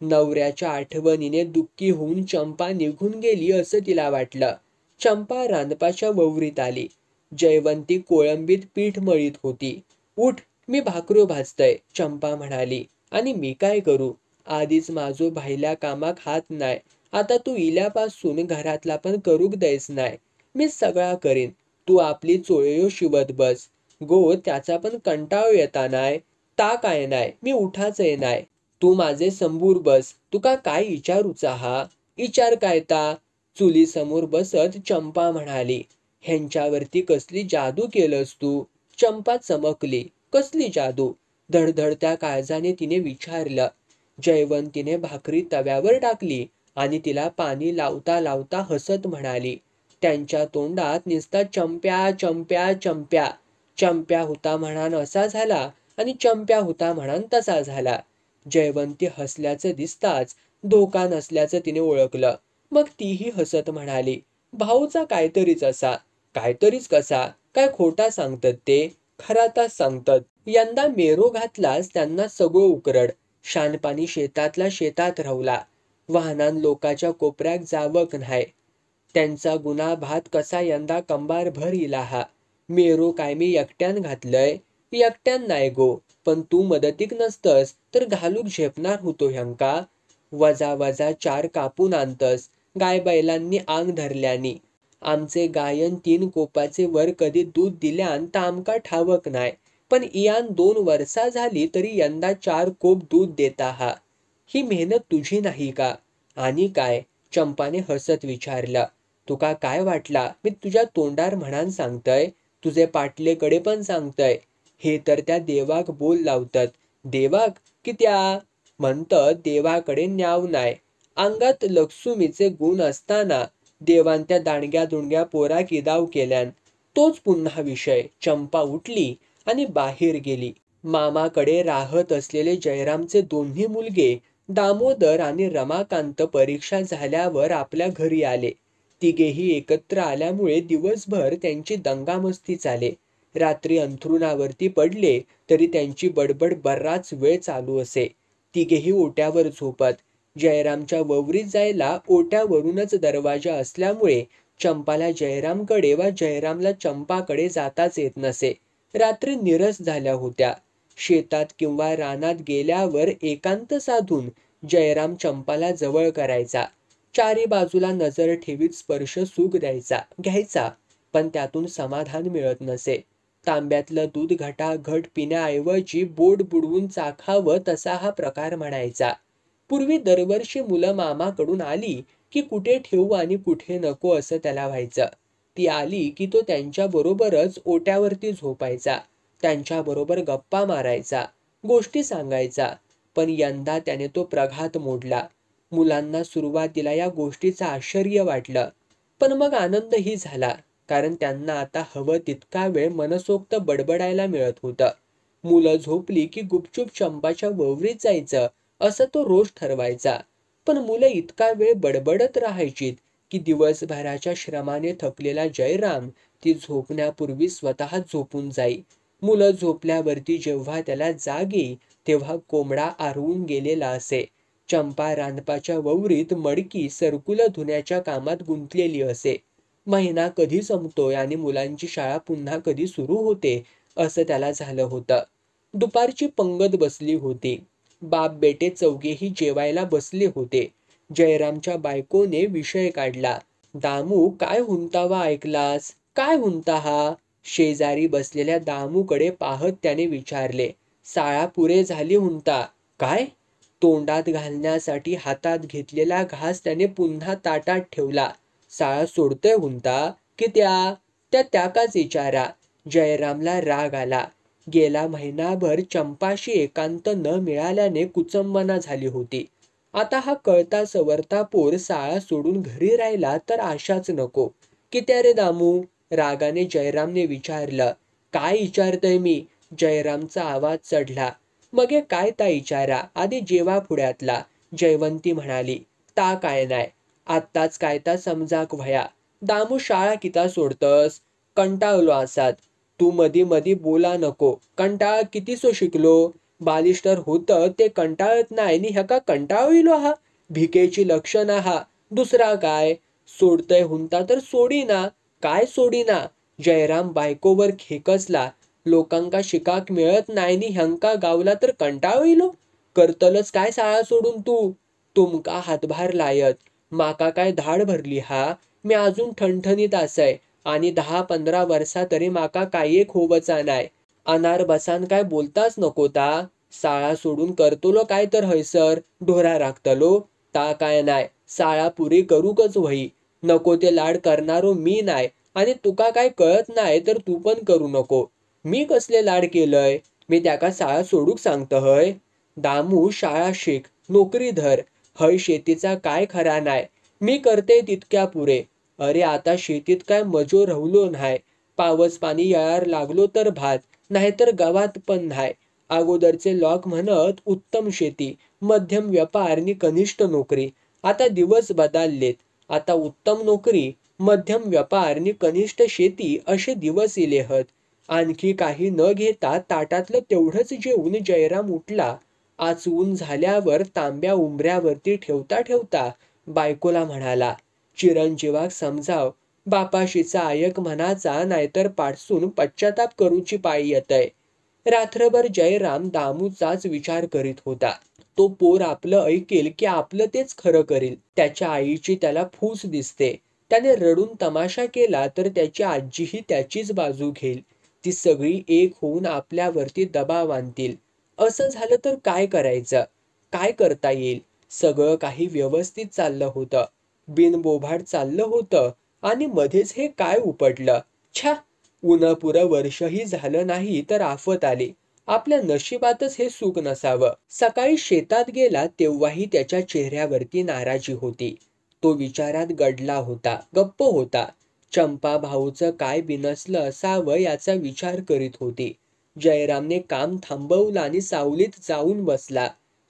नवऱ्याच्या आठवणीने दुःखी होऊन चंपा निघून गेली असं तिला वाटलं. चंपा रांदपाच्या ववरीत आली. जयवंती कोळंबीत पीठ मळीत होती. उठ, मी भाकरो भाजतय, चंपा म्हणाली. आणि मी काय करू? आधीच माझो भाईल्या कामाक हात नाय. आता तू इल्यापासून घरातला पण करूक द्यायच नाय. मी सगळा करीन. तू आपली चोळयो शिवत बस. गो त्याचा पण कंटाळो येता नाय. ता काय नाय, मी उठाचय नाय. तू माझे संबूर बस. तुका काय इचारूचा हा? इचार काय ता? चुली समोर बसत चंपा म्हणाली. ह्यांच्यावरती कसली जादू केलंस तू? चंपा चमकली. कसली जादू? धडधडत्या काळजाने तिने विचारलं. जयवंतीने भाकरी तव्यावर टाकली आणि तिला पाणी लावता लावता हसत म्हणाली. त्यांच्या तोंडात नुसता चंप्या चंप्या चंप्या. चंप्या होता म्हणान असा झाला आणि चंप्या होता म्हणान तसा झाला. जयवंती हसल्याचं दिसताच धोका नसल्याचं तिने ओळखलं. मग तीही हसत म्हणाली, भाऊचा काहीतरीच असा. काहीतरीच कसा? काय खोटा सांगतात ते? खराताच सांगतात. यंदा मेरो घातलाच त्यांना सगळं उकरड. शानपाणी शेतातला शेतात राहुला. वाहनान लोकाच्या कोपऱ्यात जावक न्हाय. त्यांचा गुन्हा भात कसा यंदा कंबारभर इला हा. मेरो काय मी एकट्यान घातलंय? एकट्यान नाही गो, पण तू मदतीक नसतस तर घालूक झेपणार होतो ह्यांका. वजा वजा 4 कापून आणतस, गाय बैलांनी आंग धरल्यानी. आमचे गायन 3 कोपाचे वर कधी दूध दिल्यान तर आमका ठावक नाय. पण इयान 2 वर्षा झाली तरी यंदा 4 कोप दूध देता हा. ही मेहनत तुझी नाही का? आणि काय? चंपाने हसत विचारलं. तुका काय वाटला मी तुझ्या तोंडार म्हणान सांगतय, तुझे पाटलेकडे पण सांगतय. हे तर त्या देवाक बोल लावतात. देवाक कित्या म्हणतं देवाकडे न्याव नाय. अंगात लक्ष्मीचे गुण असताना देवान त्या दांडग्या दुंडग्या पोरा किदाव केल्यान. तोच पुन्हा विषय. चंपा उठली आणि बाहेर गेली. मामाकडे राहत असलेले जयरामचे दोन्ही मुलगे दामोदर आणि रमाकांत परीक्षा झाल्यावर आपल्या घरी आले. तिघेही एकत्र आल्यामुळे दिवसभर त्यांची दंगामस्ती चाले. रात्री अंथरुणावरती पडले तरी त्यांची बडबड बराच वेळ चालू असे. तिघेही ओट्यावर झोपत. जयरामच्या ववरीत जायला ओट्यावरूनच दरवाजा असल्यामुळे चंपाला जयरामकडे वा जयरामला चंपाकडे जाताच येत नसे. रात्री निरस झाल्या होत्या. शेतात किंवा रानात गेल्यावर एकांत साधून जयराम चंपाला जवळ करायचा. चारी बाजूला नजर ठेवीत स्पर्श सुख घ्यायचा, पण त्यातून समाधान मिळत नसे. तांब्यातलं दूध घटाघट पिण्याऐवजी बोट बुडवून चाखावं तसा हा प्रकार म्हणायचा. पूर्वी दरवर्षी मुलं मामाकडून आली की कुठे ठेवू आणि कुठे नको असं त्याला व्हायचं. ती आली की तो त्यांच्या बरोबरच ओट्यावरती झोपायचा. त्यांच्याबरोबर गप्पा मारायचा, गोष्टी सांगायचा. पण यंदा त्याने तो प्रघात मोडला. मुलांना सुरुवातीला या गोष्टीचं आश्चर्य वाटलं, पण मग आनंदही झाला, कारण त्यांना आता हवं तितका वेळ मनसोक्त बडबडायला मिळत होतं. मुलं झोपली की गुपचूप चंपाच्या ववरीत जायचं असं तो रोज ठरवायचा. पण मुलं इतका वेळ बडबडत राहायचीत की दिवसभराच्या श्रमाने थकलेला जयराम ती झोपण्यापूर्वी स्वतः झोपून जाई. मुलं झोपल्यावरती जेव्हा त्याला जाग येई तेव्हा कोंबडा आरवून गेलेला असे. चंपा रांदपाच्या ववरीत मडकी सरकुलं धुण्याच्या कामात गुंतलेली असे. महिना कधी संपतोय आणि मुलांची शाळा पुन्हा कधी सुरू होते असं त्याला झालं होतं. दुपारची पंगत बसली होती. बाप बेटे चौघेही जेवायला बसले होते. जयरामच्या बायकोने विषय काढला. दामू, काय हुंतावा ऐकलास? काय हुंता हा? शेजारी बसलेल्या दामूकडे पाहत त्याने विचारले. साळा पुरे झाली हुंता. काय? तोंडात घालण्यासाठी हातात घेतलेला घास त्याने पुन्हा ताटात ठेवला. साळा सोडतोय हुंता की त्याकाच विचारा. जयरामला राग आला. गेला महिनाभर चंपाशी एकांत न मिळाल्याने कुचंबना झाली होती. आता हा कळता सवरता पोर साळा सोडून घरी राहिला तर आशाच नको. कित्या रे दामू? रागाने जयरामने विचारलं. काय विचारतय मी? जयरामचा आवाज चढला. मग काय ता विचारा, आधी जेवा पुढ्यातला. जयवंती म्हणाली. ता काय नाय, आत्ताच काय ता समजाक व्हया. दामू, शाळा किता सोडतस? कंटाळलो असात. तू मधी मधी बोला नको. कंटाळा कितीसो शिकलो? बालिस्टर होतं ते कंटाळत नाही नि ह्याका कंटाळविलो हा. भिकेची लक्षण हा. दुसरा काय? सोडतय हुंता तर सोडीना. काय सोडीना? जयराम बायकोवर खेकसला. लोकांका शिकाक मिळत नाही नि ह्यांका गावला तर कंटाळविलो. करतलच काय शाळा सोडून तू? तुमका हातभार लायत. माका काय धाड भरली हा? मी अजून ठणठणीत असय आणि 10-15 वर्षा तरी माका काय एक होवचा नाय. अनार बसान काय बोलताच नको ता? शाळा सोडून करतलो काय तर हैसर? ढोरा राखतलो? ता काय नाय. शाळा पुरी करूकच व्हई. नको ते लाड करणारो मी नाय आणि तुका काय कळत नाय तर तू पण करू नको. मी कसले लाड केलंय? मी त्याका शाळा सोडूक सांगत हय? दामू, शाळा शिक, नोकरी धर. हय शेतीचा काय खरा नाय. मी करते तितक्या पुरे. अरे आता शेतीत काय मजो राहुलो नाय. पावस पाणी यार लागलो तर भात, नाहीतर गावात पण नाय. अगोदरचे लोक म्हणत उत्तम शेती, मध्यम व्यापार नि कनिष्ठ नोकरी. आता दिवस बदललेत. आता उत्तम नोकरी, मध्यम व्यापार नि कनिष्ठ शेती असे दिवस इलेहत. आणखी काही न घेता ताटातलं तेवढंच जेवून जयराम उठला. आचवून झाल्यावर तांब्या उंबऱ्यावरती ठेवता ठेवता बायकोला म्हणाला. चिरंजीवाक समजाव, बापाशीचा आयक म्हणाचा, नाहीतर पाठसून पश्चाताप करूची पाळी येतय. रात्रभर जयराम दामूचाच विचार करीत होता. तो पोर आपलं ऐकेल की आपलं तेच खरं करील. त्याच्या आईची त्याला फूस दिसते. त्याने रडून तमाशा केला तर त्याची आजीही त्याचीच बाजू घेईल. ती सगळी एक होऊन आपल्यावरती दबाव आणतील. असं झालं तर काय करायचं? काय करता येईल? सगळं काही व्यवस्थित चाललं होतं. बिनबोभाट चाललं होतं आणि मध्येच हे काय उपटलं. छा, पुरं वर्षही झालं नाही तर आफत आली. आपल्या नशिबातच हे सुख नसावं. सकाळी शेतात गेला तेव्हाही त्याच्या चेहऱ्यावरती नाराजी होती. तो विचारात गडला होता, गप्प होता. चंपा भाऊचं काय बिनसलं असावं याचा विचार करीत होती. जयरामने काम थांबवलं आणि सावलीत जाऊन बसला.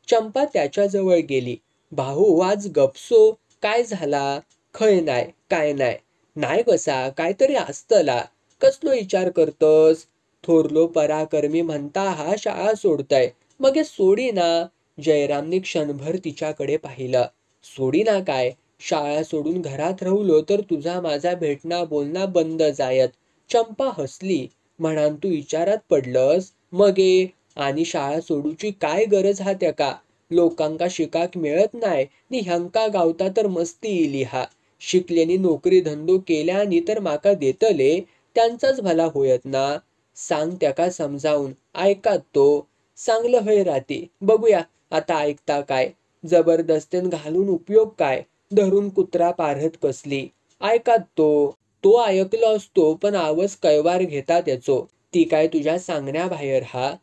चंपा त्याच्याजवळ गेली. भाऊ, आज गपसो काय झाला? खय नाय, काय नाय. नाय कसा, काहीतरी असतला. कसलो विचार करतोस? थोरलो पराक्रमी म्हणता हा शाळा सोडताय. मग हे सोडीना. जयरामने क्षणभर तिच्याकडे पाहिलं. सोडीना काय? शाळा सोडून घरात राहुलो तर तुझा माझा भेटणं बोलणं बंद जायत. चंपा हसली. म्हणान तू विचारात पडलंस? मगे आणि शाळा सोडूची काय गरज हा त्या का? लोकांका शिकाक मिळत नाय नि ह्यांका गावता तर मस्ती इली हा. शिकलेनी नोकरी धंदो केल्यानी तर माका देतले त्यांचाच भला होयत ना. सांग त्याका समजावून. ऐकात तो. चांगलं होय राती. बघूया आता ऐकता काय. जबरदस्तीन घालून उपयोग काय. धरून कुत्रा पारहत कसली. ऐकात तो. तो ऐकलो असतो पण आवाज कैवार घेता त्याचो. ती काय तुझ्या सांगण्याबाहेर हा.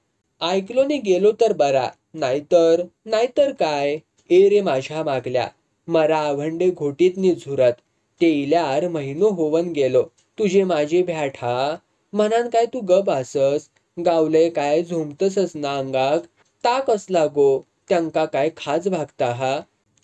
ऐकलो ने गेलो तर बरा. नाहीतर काय. ए रे माझ्या मागल्या. मरा आवंडे घोटीत नि झुरत. ते इल्यार महिनो होवन गेलो. तुझी माझी भ्याट हा. म्हणान काय तू गप आसस. गावलंय काय झोंबतसच ना अंगाक. ताक असला गो. त्यांका काय खाज भागता हा.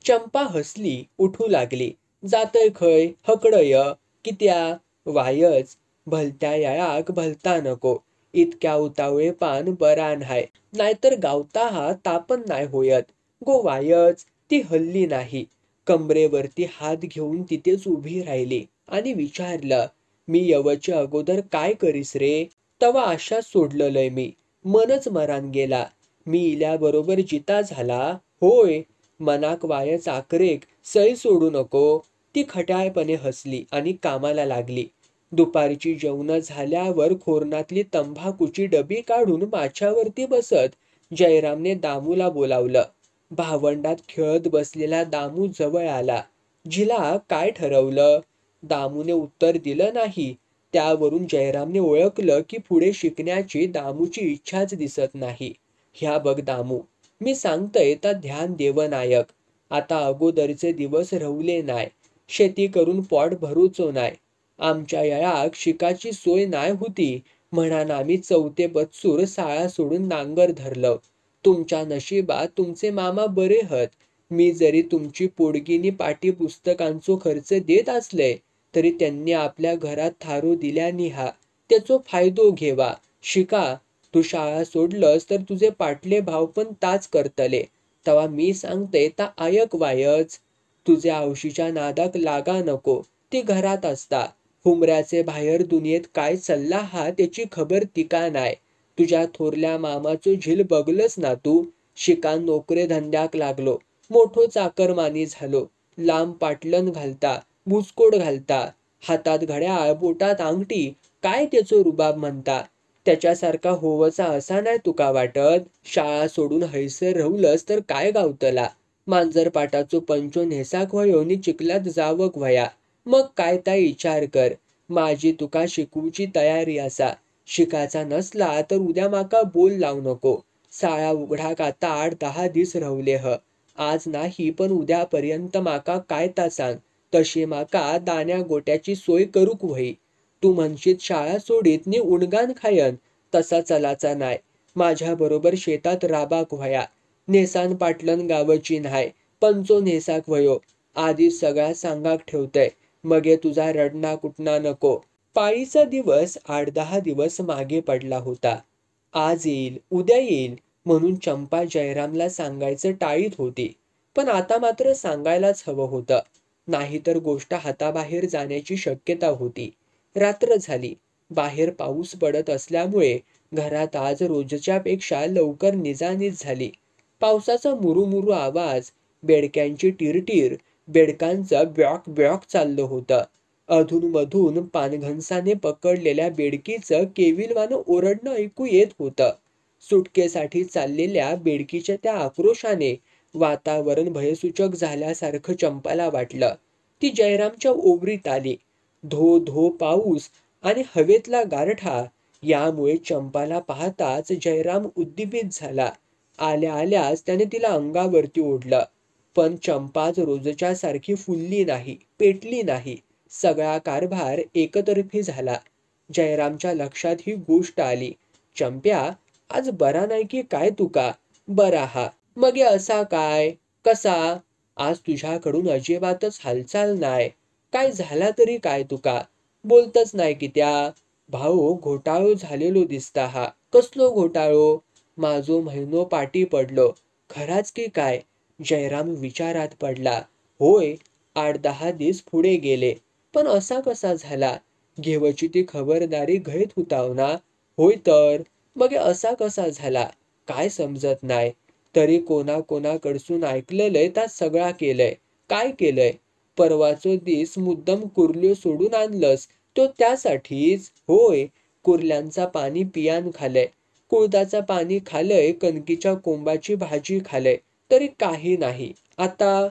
चंपा हसली, उठू लागली. जातय खय, हकडय. कित्या? वायच. भलत्या यायाक भलता नको. इतक्या उतावळे पान बरा न्हाय. नाहीतर गावता हा तापण नाही होयत. गो वायच. ती हल्ली नाही. कमरेवरती हात घेऊन तिथेच उभी राहिली आणि विचारलं, मी यवच्या अगोदर काय करीस रे? तवा आशा सोडलंय मी. मनच मरान गेला. मी इल्याबरोबर जिता झाला. होय. मनाक वायच आकरेक सै सोडू नको. ती खट्याळपणे हसली आणि कामाला लागली. दुपारची जेवण झाल्यावर खोरणातली तंबाखूची डबी काढून माच्यावरती बसत जयरामने दामूला बोलावलं. भावंडात खेळत बसलेला दामू जवळ आला. झिला काय ठरवलं? दामूने उत्तर दिलं नाही. त्यावरून जयरामने ओळखलं की पुढे शिकण्याची दामूची इच्छाच दिसत नाही. ह्या बघ दामू, मी सांगतय तर ध्यान देव नायक. आता अगोदरचे दिवस रवले नाय. शेती करून पोट भरूचो नाय. आमच्या यळाक शिकाची सोय नाय होती म्हणान आम्ही चौथे बत्सूर शाळा सोडून नांगर धरलं. तुमच्या नशिबात तुमचे मामा बरे हत. मी जरी तुमची पोडगीनी पाठी पुस्तकांचो खर्च देत असले तरी त्यांनी आपल्या घरात थारो दिल्यानी हा. त्याचो फायदो घेवा. शिका. तू शाळा सोडलंस तर तुझे पाटले भाव पण ताच करतले. तवा मी सांगते ता आयक वायच. तुझे औशीच्या नादाक लागा नको. ती घरात असता. हुमऱ्याचे बाहेर दुनियेत काय चालला हा त्याची खबर तिका नाय. तुझ्या थोरल्या मामाचो झील बघलस ना तू. शिकान नोकरे धंद्याक लागलो. मोठो चाकरमानी झालो. लांब पाटलन घालता, बुचकोड घालता. हातात घड्याळ, बोटात अंगठी. काय त्याचो रुबाब म्हणता. त्याच्यासारखा होवचा असा नाही तुका वाटत. शाळा सोडून हैसर रवलस तर काय गावतला. मांजरपाटाचो पंचो नेसाक व्हयो नि चिखलात जावक व्हया. मग काय ता विचार कर. माझी तुका शिकवूची तयारी असा. शिकायचा नसला तर उद्या माका बोल लावू नको. शाळा उघडाक आता 8-10 दिस रवले ह. आज नाही पण उद्यापर्यंत माका काय ता सांग. तशी माका दाण्या गोट्याची सोय करूक व्हई. तू म्हणशीत शाळा सोडीत नि उणगान खायन. तसा चलाचा नाय. माझ्या बरोबर शेतात राबाक व्हया. नेसान पाटलन गावची न्हाय. पंचो नेसाक व्हयो. आधीच सगळा सांगाक ठेवतय. मगे तुझा रडना कुटना नको. पाळीचा दिवस 8-10 दिवस मागे पडला होता. आज येईल, उद्या येईल म्हणून चंपा जयरामला सांगायचं टाळीत होती. पण आता मात्र सांगायलाच हवं होतं. नाहीतर गोष्ट हाताबाहेर जाण्याची शक्यता होती. रात्र झाली. बाहेर पाऊस पडत असल्यामुळे घरात आज रोजच्या पेक्षा लवकर निजानीज झाली. पावसाचा मुरुमुरू आवाज, बेडक्यांची टिरटिर, बेडकांचं ब्यॉक ब्यॉक चाललं होतं. अधूनमधून पानघनसाने पकडलेल्या बेडकीचं केविलवानं ओरडणं ऐकू येत होतं. सुटकेसाठी चाललेल्या बेडकीच्या त्या आक्रोशाने वातावरण भयसूचक झाल्यासारखं चंपाला वाटलं. ती जयरामच्या ओबरीत आली. धो धो पाऊस आणि हवेतला गारठा यामुळे चंपाला पाहताच जयराम उद्दीपित झाला. आल्या आल्याच त्याने तिला अंगावरती ओढलं. पण चंपाच रोजच्या सारखी फुलली नाही, पेटली नाही. सगळा कारभार एकतर्फी झाला. जयरामच्या लक्षात ही गोष्ट आली. चंप्या, आज बरा नाही की काय तुका? बरा हा. मग असा काय? कसा? आज तुझ्याकडून अजिबातच हालचाल नाही. काय झाला तरी काय तुका? बोलतच नाही की त्या? भाऊ, घोटाळो झालेलो दिसता हा. कसलो घोटाळो? माझो महिनो पाठी पडलो. खराच की काय? जयराम विचारात पडला. होय, 8-10 दिस पुढे गेले. पण असा कसा झाला? घेवची ती खबरदारी घेत होताव ना? होय तर. मग असा कसा झाला? काय समजत नाही. तरी कोणाकडसून ऐकलेलंय ता सगळा केलंय. काय केलंय? परवाचो दिस मुद्दाम कुर्ल्यो सोडून आणलंस तो त्यासाठीच? होय, कुर्ल्यांचा पाणी पियान खालय. कुळदाचा पाणी खालय, कणकीच्या कोंबाची भाजी खालय. तरी काही नाही. आता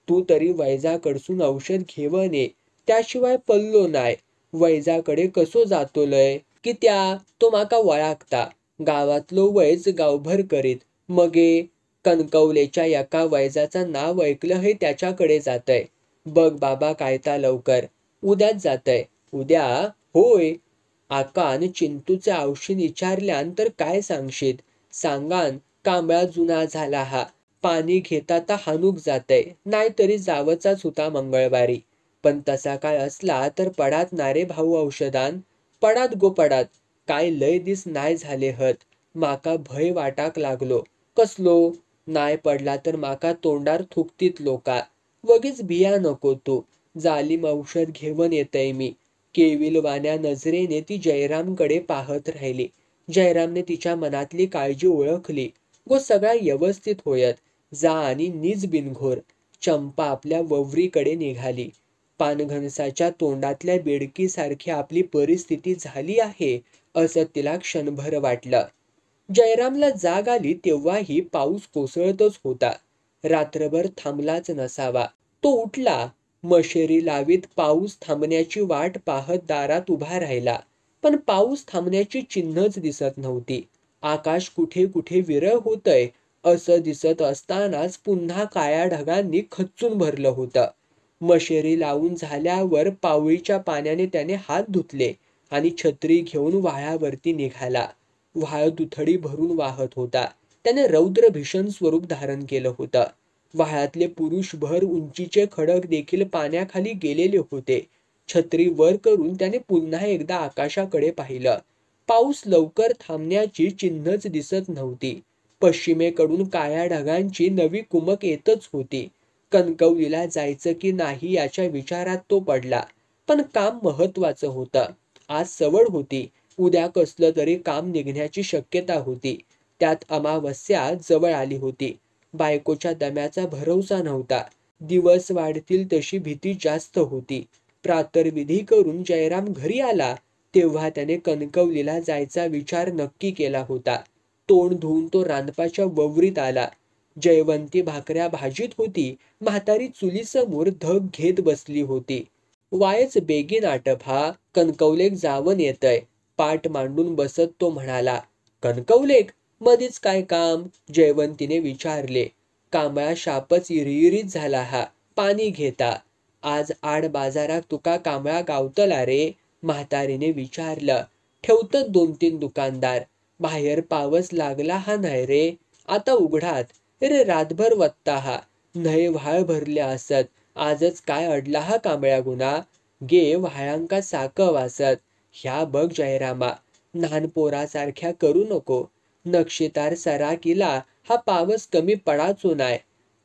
तू तरी वैजाकडसून औषध घेऊन ये. त्याशिवाय पल्लो नाय. वैजाकडे कसो जातोलय? की त्या तो माका वळागता. गावातलो वैज गावभर करीत. मगे कणकवलेच्या एका वैजाचं नाव ऐकलं हे त्याच्याकडे जातय. बघ बाबा कायता लवकर. उद्याच जातय. उद्या? होय. आकान चिंतूचे औषध विचारल्यान तर काय सांगशीत? सांगान कांबळा जुना झाला हा. पाणी घेता ता हानूक जातय. नाहीतरी जावचाच होता मंगळवारी. पण तसा काय असला तर पडात ना रे भाऊ औषधान. पडात गो पडात. काय लय दिस नाही झाले हत. माका भय वाटाक लागलो. कसलो? नाही पडला तर माका तोंडार थुकतीत लोका. वगीच भिया नको तू. जालिम औषध घेऊन येतय मी. केविलवाण्या नजरेने ती जयरामकडे पाहत राहिली. जयरामने तिच्या मनातली काळजी ओळखली. गो सगळा व्यवस्थित होयत. जा आणि निज बिनघोर. चंपा आपल्या ववरीकडे निघाली. पानघनसाच्या तोंडातल्या बेडकीसारखी आपली परिस्थिती झाली आहे असं तिला क्षणभर वाटलं. जयरामला जाग आली तेव्हाही पाऊस कोसळतच होता. रात्रभर थांबलाच नसावा. तो उठला. मशेरी लावीत पाऊस थांबण्याची वाट पाहत दारात उभा राहिला. पण पाऊस थांबण्याची चिन्हच दिसत नव्हती. आकाश कुठे कुठे विरळ होतंय असं दिसत असतानाच पुन्हा काळ्या ढगांनी खच्चून भरलं होतं. मशेरी लावून झाल्यावर पावळीच्या पाण्याने त्याने हात धुतले आणि छत्री घेऊन व्हाळावरती निघाला. व्हाळ दुथडी भरून वाहत होता. त्याने रौद्र भीषण स्वरूप धारण केलं होतं. व्हाळातले पुरुष भर उंचीचे खडक देखील पाण्याखाली गेलेले होते. छत्री वर करून त्याने पुन्हा एकदा आकाशाकडे पाहिलं. पाऊस लवकर थांबण्याची चिन्हच दिसत नव्हती. पश्चिमेकडून काळ्या ढगांची नवी कुमक येतच होती. कणकवलीला जायचं की नाही याच्या विचारात तो पडला. पण काम महत्वाचं होतं. आज सवड होती. उद्या कसलं तरी काम निघण्याची शक्यता होती. त्यात अमावस्या जवळ आली होती. बायकोच्या दम्याचा भरवसा नव्हता. दिवस वाढतील तशी भीती जास्त होती. प्रातर्विधी करून जयराम घरी आला तेव्हा त्याने कणकवलीला जायचा विचार नक्की केला होता. तोंड धुवून तो रांदपाच्या ववरीत आला. जयवंती भाकऱ्या भाजीत होती. म्हातारी चुलीसमोर धग घेत बसली होती. वायच बेगीन आटप हा. कणकवलेक जावण येतय. पाठ मांडून बसत तो म्हणाला. कणकवलेक? मधीच काय काम? जयवंतीने विचारले. कांबळा शापच इरिइरीत झाला हा. पाणी घेता. आज आड बाजारात तुका कांबळा गावतला रे? म्हातारीने विचारलं. ठेवतात 2-3 दुकानदार. बाहेर पावस लागला हा नाही रे. आता उघडात. रे रातभर वत्ता हा. नय व्हाळ भरले असत. आजच काय अडला हा कांबळ्या गुन्हा? गे व्हाळांका साक वासत. ह्या बघ जयरामा. लहानपोरासारख्या करू नको. नक्षीतार सराकीला हा पावस कमी पडाचो नाय.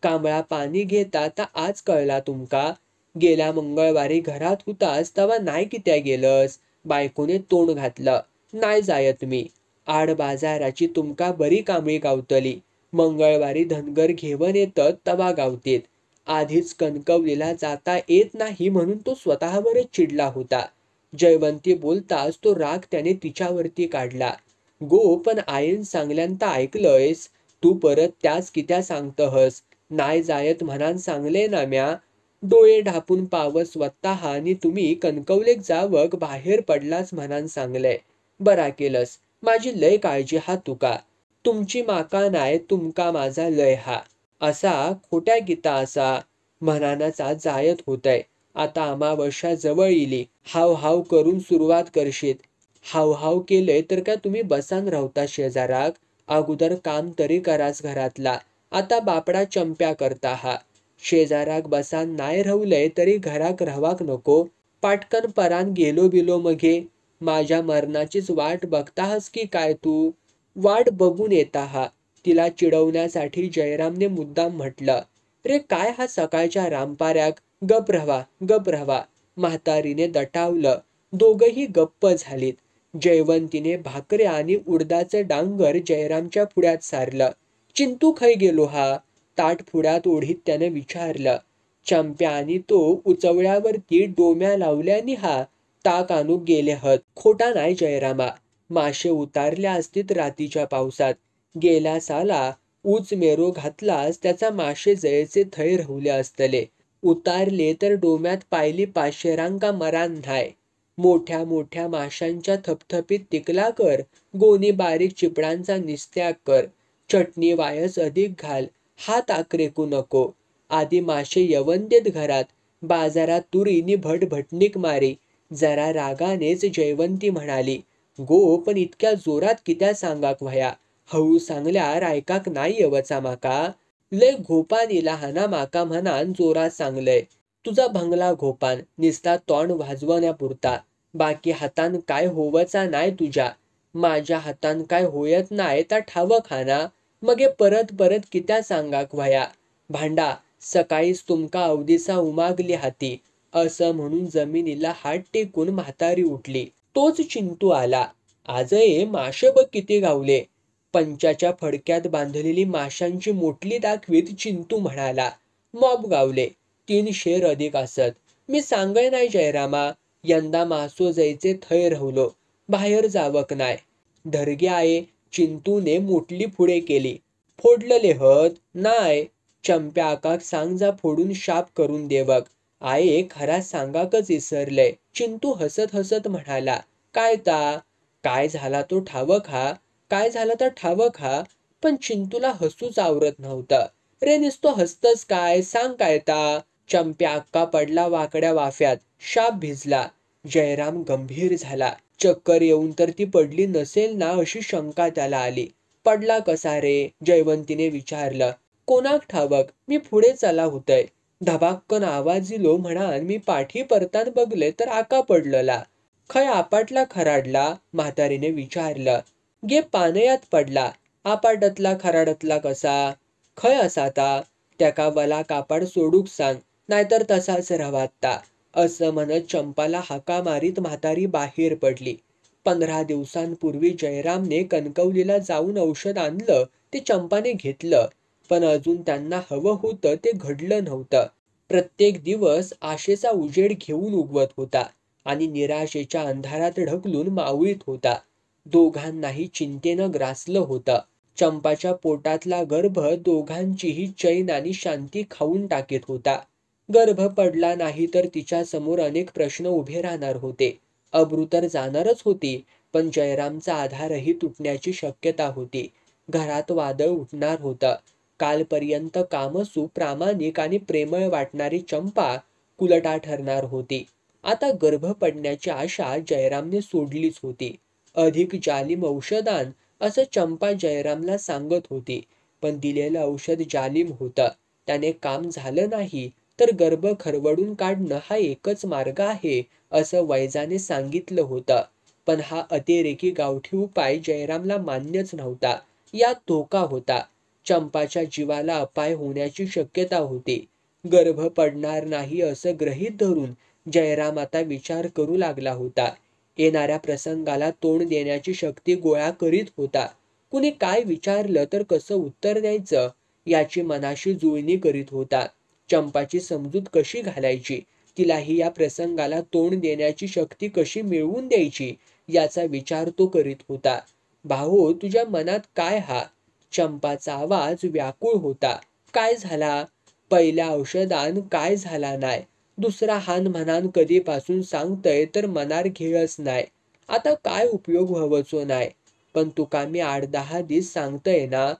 कांबळा पाणी घेता ता आज कळला तुमका? गेल्या मंगळवारी घरात होतास तवा नाही कित्या गेलस? बायकोने तोंड घातलं. नाही जायत मी. आड बाजाराची तुमका बरी कांबळी गावतली. मंगळवारी धनगर घेऊन येतात तवा गावतेत. आधीच कणकवलीला जाता येत नाही म्हणून तो स्वतःवरच चिडला होता. जयवंती बोलताच तो राग त्याने तिच्यावरती काढला. गो पण आईन सांगल्यांत ऐकलंयस? तू परत त्याच कित्या सांगतहस? नाही जायत म्हणान सांगले ना म्या. डोळे ढापून पाव स्वतः आणि तुम्ही कणकवलेक जावक बाहेर पडलाच म्हणान सांगलंय. बरा केलंस. माझी लय काळजी हा तुका. तुमची माका नाय तुमका माझा लय हा. असा खोट्या गीता असा म्हणानाचा जायत होतय. आता अमावस्या जवळ इली. हाव हाव करून सुरुवात करशीत. हाव हाव केलंय तर का तुम्ही बसान राहता शेजाराक. अगोदर काम तरी कराच घरातला. आता बापडा चंप्या करता हा. शेजाराक बसान नाय राहुलय तरी घराक राहवाक नको. पाटकन परान गेलो बिलो मगे. माझ्या मरणाचीच वाट बघताहस की काय तू. वाट बघून येता हा. तिला चिडवण्यासाठी जयरामने मुद्दाम म्हटलं. रे काय हा सकाळच्या रामपाऱ्याक. गप रहा गप रहा. म्हातारीने दटावलं. दोघही गप्प झालीत. जयवंतीने भाकऱ्या आणि उडदाचे डांगर जयरामच्या पुढ्यात सारलं. चिंतू खै गेलो हा. ताट पुढ्यात ओढीत त्याने विचारलं. चंप्या आणि तो उचवळ्यावरती डोम्या लावल्यानी हा. ताक आणू गेले हत. खोटा नाही जयरामा. मासे उतारल्या असतीत रातीच्या पावसात. गेल्या साला ऊच मेरो घातलास त्याचा मासे जयचे थै रवले असतले. उतारले तर डोम्यात पायली पाशेरांका मरान न्हाय. मोठ्या मोठ्या माशांच्या थपथपीत तिकला कर. गोनी बारीक चिपडांचा निस्त्याग कर. चटणी वायस अधिक घाल. हात आकरेकू नको. आधी मासे यवन देत घरात. बाजारात तुरीनी भटभटणीक मारी. जरा रागानेच जयवंती म्हणाली. गो पण इतक्या जोरात कित्या सांगाक व्हया. हळू सांगल्यार ऐकाक नाही येवचा माका. लय घोपान इला हाना माका म्हणान जोरात सांगलंय. तुझा भंगला घोपान निस्ता तोंड वाजवण्यापुरता. बाकी हातान काय होवचा नाय तुझ्या. माझ्या हातान काय होयत नाय ता ठावक हाना. मगे परत परत कित्या सांगाक व्हया. भांडा सकाळीच तुमका अवदीसा उमागली हाती. असं म्हणून जमिनीला हात टेकून म्हातारी उठली. तोच चिंतू आला. आजये मासे बघ किती गावले. पंचाच्या फडक्यात बांधलेली माशांची मोटली दाखवीत चिंतू म्हणाला. मॉब गावले. 3 शेर अधिक असत. मी सांगय नाही जयरामा. यंदा मासो जायचे थै रवलो. बाहेर जावक नाय. धरगे आहे. चिंतूने मोटली पुढे केली. फोडलले हत. नाय. चंप्या आकाक सांग जा फोडून शाप करून देवक. आये खरा सांगाकच इसरलय. चिंतू हसत हसत म्हणाला. काय ता. काय झाला तो ठावक हा. काय झालं तर ठावक हा. पण चिंतूला हसूच आवरत नव्हतं. रे निस्तो हसतस काय सांग काय ता. चंप्या अक्का पडला वाकड्या वाफ्यात. शाप भिजला. जयराम गंभीर झाला. चक्कर येऊन तर ती पडली नसेल ना अशी शंका त्याला आली. पडला कसा रे. जयवंतीने विचारलं. कोणाक ठावक. मी पुढे चला होतय. धबाक्कन आवाज इलो म्हणान मी पाठी परतान बघले तर आका पडलला. खय आपटला खराडला. म्हातारीने विचारलं. गे पानयात पडला. आपाटतला खराडतला कसा. खय असा ता. त्याका वला कापड सोडूक सांग. नाहीतर तसाच रवाता. असं म्हणत चंपाला हाका मारीत म्हातारी बाहेर पडली. 15 दिवसांपूर्वी जयरामने कणकवलीला जाऊन औषध आणलं ते चंपाने घेतलं. पण अजून त्यांना हवं होतं ते घडलं नव्हतं. प्रत्येक दिवस आशेचा उजेड घेऊन उगवत होता आणि निराशेच्या अंधारात ढकलून मावळीत होता. दोघांनाही चिंतेनं ग्रासलं होतं. चंपाच्या पोटातला गर्भ दोघांचीही चैन आणि शांती खाऊन टाकीत होता. गर्भ पडला नाही तर तिच्या समोर अनेक प्रश्न उभे राहणार होते. अब्रू तर जाणारच होती. पण जयरामचा आधारही तुटण्याची शक्यता होती. घरात वादळ उठणार होतं. कालपर्यंत कामसू प्रामाणिक आणि प्रेमळ वाटणारी चंपा कुलटा ठरणार होती. आता गर्भ पडण्याची आशा जयरामने सोडलीच होती. अधिक जालिम औषधान असं चंपा जयरामला सांगत होती. पण दिलेलं औषध जालिम होतं. त्याने काम झालं नाही तर गर्भ खरवडून काढणं हा एकच मार्ग आहे असं वैजाने सांगितलं होतं. पण हा अतिरेकी गावठी उपाय जयरामला मान्यच नव्हता. यात धोका होता. चंपाच्या जीवाला अपाय होण्याची शक्यता होती. गर्भ पडणार नाही असं गृहीत धरून जयराम आता विचार करू लागला होता. येणाऱ्या प्रसंगाला तोंड देण्याची शक्ती गोळा करीत होता. कुणी काय विचारलं तर कसं उत्तर द्यायचं याची मनाशी जुळणी करीत होता. चंपाची समजूत कशी घालायची. तिलाही या प्रसंगाला तोंड देण्याची शक्ती कशी मिळवून द्यायची याचा विचार तो करीत होता. भाऊ तुझ्या मनात काय हा. चंपाचा आवाज व्याकुळ होता. काय झाला. पहिल्या औषधान काय झाला नाय, दुसरा हान म्हणान कधीपासून सांगतय तर मनार घेयच नाय. आता काय उपयोग व्हावचो नाय. पण तुका मी 8-10 दिस सांगतय ना,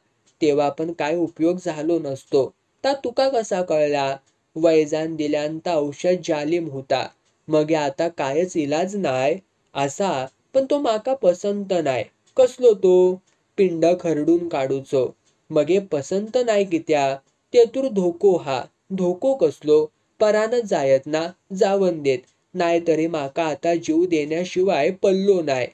तेव्हा पण काय उपयोग झालो नसतो. ता तुका कसा कळला? वैजान दिल्यांता औषध जालिम होता. मगे आता कायच इलाज नाय. असा, पण तो माका पसंत नाय. कसलो तो? पिंड खरडून काढूचो. मगे पसंत नाय कित्या? तेतूर धोको हा. धोको कसलो? परानच जायत ना, जावन देत. नाहीतरी माका आता जीव देण्याशिवाय पल्लो नाय.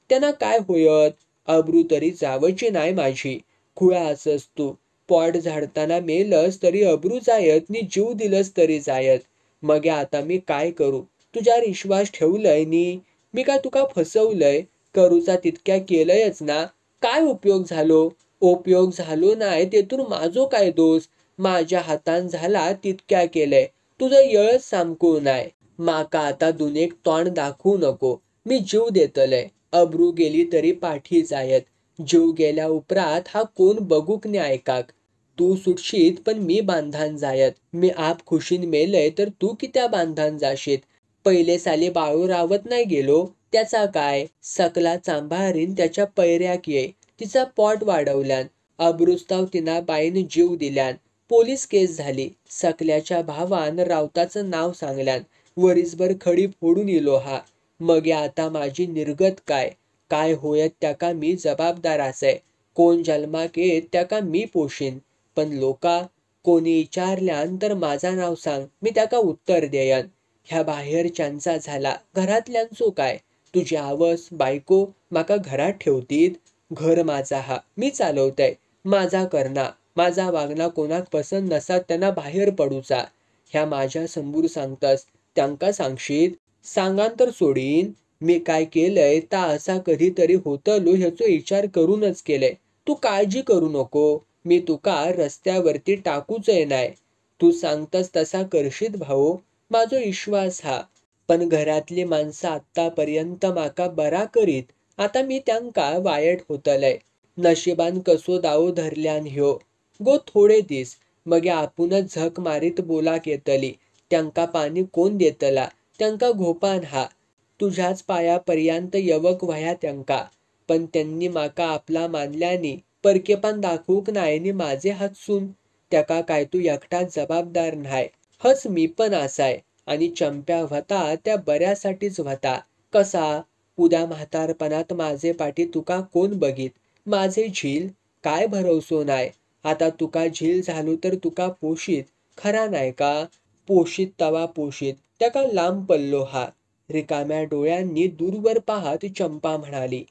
त्यांना काय होयत? अब्रू तरी जावची नाय माझी. खुळा असस तू. पोट झाडताना मेलस तरी अब्रू जायत नि जीव दिलस तरी जायत. मगे आता मी काय करू? तुझ्यावर विश्वास ठेवलंय नी. मी काय तुका फसवलंय? करूचा तितक्या केलंयच ना. काय उपयोग झालो? उपयोग झालो नाय तेतून माझो काय दोष? माझ्या हातान झाला तितक्या केलंय. तुझं यळच सामकू नाय. माका आता दुनेक तोंड दाखवू नको. मी जीव देतलय. अब्रू गेली तरी पाठी जायत. जीव गेल्या उपरात हा कोण बघूक नि ऐकाक. तू सुटशीत पण मी बांधान जायत. मी आप खुशीन मेलय तर तू कित्या बांधान जाशीत. पहिले साली बाळू रावत नाही गेलो, त्याचा काय? सकला चांभारीन त्याच्या पैऱ्याक ये. तिचा पोट वाढवल्यान. अब्रूस्ताव तिना बाईन जीव दिल्यान. पोलीस केस झाली. सकल्याच्या भावान राऊताचं नाव सांगल्यान. वरीसभर खडी फोडून इलो हा. मगे आता माझी निर्गत काय? काय होयत त्याका मी जबाबदार असे. कोण जन्माक येत त्याका मी पोशीन. पण लोका, कोणी विचारल्यान तर माझा नाव सांग, मी त्याका उत्तर देयन. ह्या बाहेरच्यांचा झाला, घरातल्यांचो काय? तुझी आवस, बायको माका घरात ठेवतीत. घर माझा हा, मी चालवतय. माझा करना. माझा वागणा कोणाक पसंत नसा त्यांना बाहेर पडूचा. ह्या माझ्या समोर सांगतस, त्यांका सांगशीत? सांगान तर सोडीन. मी काय केलंय ता असा कधीतरी होतलो ह्याचो विचार करूनच केलंय. तू काळजी करू नको. मी तुका रस्त्यावरती टाकूच नाय. तू सांगतस तसा करशीत भाऊ, माझो विश्वास हा. पण घरातली माणसं आत्तापर्यंत माका बरा करीत. आता मी त्यांका वायट होतलय. नशिबान कसो दाव धरल्यान ह्यो. गो थोडे दिस. मगे आपूनच झक मारीत बोलाक येतली. त्यांका पाणी कोण देतला? त्यांका घोपान हा. तुझ्याच पायापर्यंत यवक व्हया त्यांका. पण त्यांनी माका आपला मानल्यानी परकेपण दाखवूक नाय नि माझे हातसून. त्याका काय तू एकटाच जबाबदार न्हाय. हच मी पण असाय. आणि चंप्या व्हता त्या बऱ्यासाठीच व्हता. कसा? उद्या म्हातारपणात माझे पाठी तुका कोण बघीत? माझे झील? काय भरवसो नाय. आता तुका झील झालो तर तुका पोशीत. खरा नाय का? पोशीत तवा पोशीत. त्याका लांब पल्लो हा. रिकाम्या डोळ्यांनी दूरवर पाहत चंपा म्हणाली.